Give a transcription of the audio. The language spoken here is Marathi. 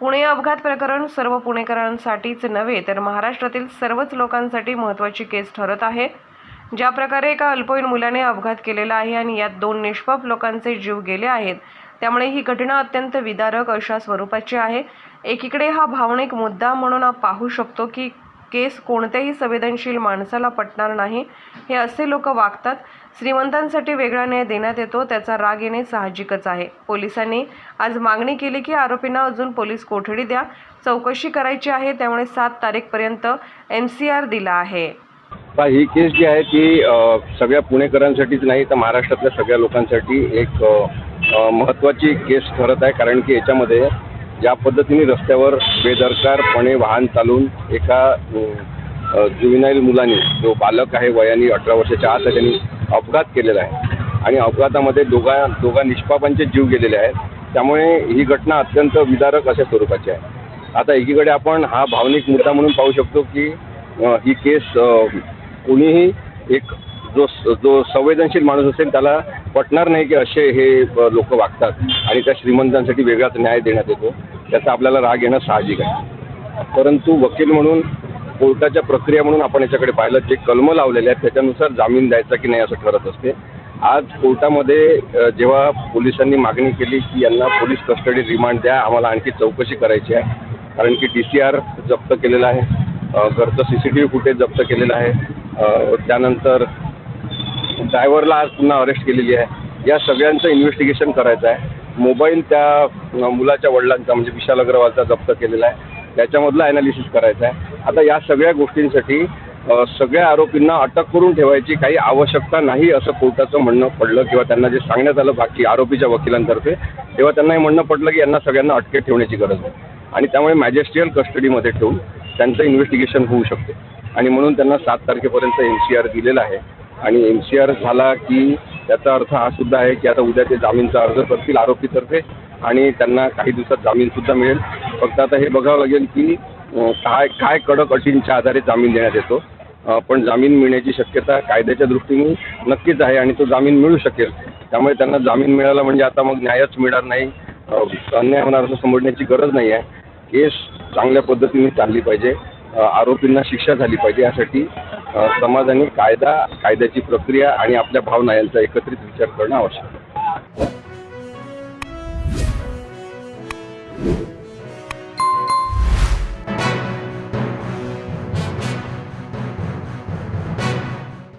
पुणे अपघात प्रकरण सर्व पुणेकरांसाठीच नव्हे तर महाराष्ट्रातील सर्वच लोकांसाठी महत्त्वाची केस ठरत आहे। ज्या प्रकारे एका अल्पवयीन मुलाने अपघात केलेला आहे आणि यात 2 निष्पाप लोकांचे जीव गेले आहेत, त्यामुळे ही घटना अत्यंत विदारक अशा स्वरूपाची आहे। एकीकडे हा भावनिक मुद्दा म्हणून पाहू शकतो की केस कोणत्याही संवेदनशील माणसाला पटणार नाही, हे असे लोक वागतात। श्रीमंतांसाठी वेगळा न्याय देण्यात येतो, त्याचा राग येणे साहजिकच आहे। पोलिसांनी आज मागणी केली की आरोपींना अजून पोलीस कोठडी द्या, चौकशी करायची आहे, त्यामुळे 7 तारीखपर्यंत MCR दिला आहे। ही केस जी आहे ती सगळ्या पुणेकरांसाठीच नाही तर महाराष्ट्रातल्या सगळ्या लोकांसाठी एक महत्त्वाची केस ठरत आहे। कारण की याच्यामध्ये ज्या पद्धतीने रस्त्यावर बेदरकारपणे वाहन चालवून एका जुवेनाईल मुलाने, जो बालक आहे वयाने 18 वर्षाच्या आत, त्यांनी अपघात केलेला आहे आणि अपघातामध्ये दोघा निष्पापांचे जीव गेलेले आहेत। त्यामुळे ही घटना अत्यंत विदारक अशा स्वरूपाची आहे। आता एकीकडे आपण हा भावनिक मुद्दा म्हणून पाहू शकतो की ही केस कोणीही एक जो संवेदनशील माणूस असेल त्याला पटणार नाही की असे हे लोक वागतात आणि त्या श्रीमंतांसाठी वेगळाच न्याय देण्यात येतो, त्याचा आपल्याला राग येणं साहजिक आहे। परंतु वकील म्हणून, कोर्टाच्या प्रक्रिया म्हणून आपण याच्याकडे पाहिलं, जे कलमं लावलेले आहेत त्याच्यानुसार जामीन द्यायचा की नाही असं ठरत असते। आज कोर्टामध्ये जेव्हा पोलिसांनी मागणी केली की यांना पोलीस कस्टडी रिमांड द्या, आम्हाला आणखी चौकशी करायची आहे, कारण की DCR जप्त केलेला आहे, घरचं CCTV फुटेज जप्त केलेलं आहे, त्यानंतर ड्रायव्हरला आज पुन्हा अरेस्ट केलेली आहे। या सगळ्यांचं इन्व्हेस्टिगेशन करायचं आहे। मोबाईल त्या मुलाच्या वडिलांचा म्हणजे विशाल अग्रवालचा जप्त केलेला आहे, त्याच्यामधलं ॲनालिसिस करायचं आहे। आता या सगळ्या गोष्टींसाठी सगळ्या आरोपींना अटक करून ठेवायची काही आवश्यकता नाही असं कोर्टाचं म्हणणं पडलं, किंवा त्यांना जे सांगण्यात आलं बाकी आरोपीच्या वकिलांतर्फे, तेव्हा त्यांना हे म्हणणं पडलं की यांना सगळ्यांना अटकेत ठेवण्याची गरज आहे आणि त्यामुळे मॅजिस्ट्रियल कस्टडीमध्ये ठेवून त्यांचं इन्व्हेस्टिगेशन होऊ शकते आणि म्हणून त्यांना 7 तारखेपर्यंत MCR दिलेला आहे। आणि MCR झाला की त्याचा अर्थ हा सुद्धा आहे की आता उद्या ते जामीनचा अर्ज करतील आरोपीतर्फे आणि त्यांना काही दिवसात जामीनसुद्धा मिळेल। फक्त आता हे बघावं लागेल की काय कडक अटींच्या आधारे जामीन देण्यात येतो, पण जामीन मिळण्याची शक्यता कायद्याच्या दृष्टीने नक्कीच आहे आणि तो जामीन मिळू शकेल। त्यामुळे त्यांना जामीन मिळाला म्हणजे आता मग न्यायच मिळणार नाही, अन्याय होणार असं समजण्याची गरज नाही आहे। केस चांगल्या पद्धतीने चालली पाहिजे, आरोपींना शिक्षा झाली पाहिजे, यासाठी समाजाने कायद्याची प्रक्रिया आणि आपल्या भावना यांचा एकत्रित विचार करणं आवश्यक आहे।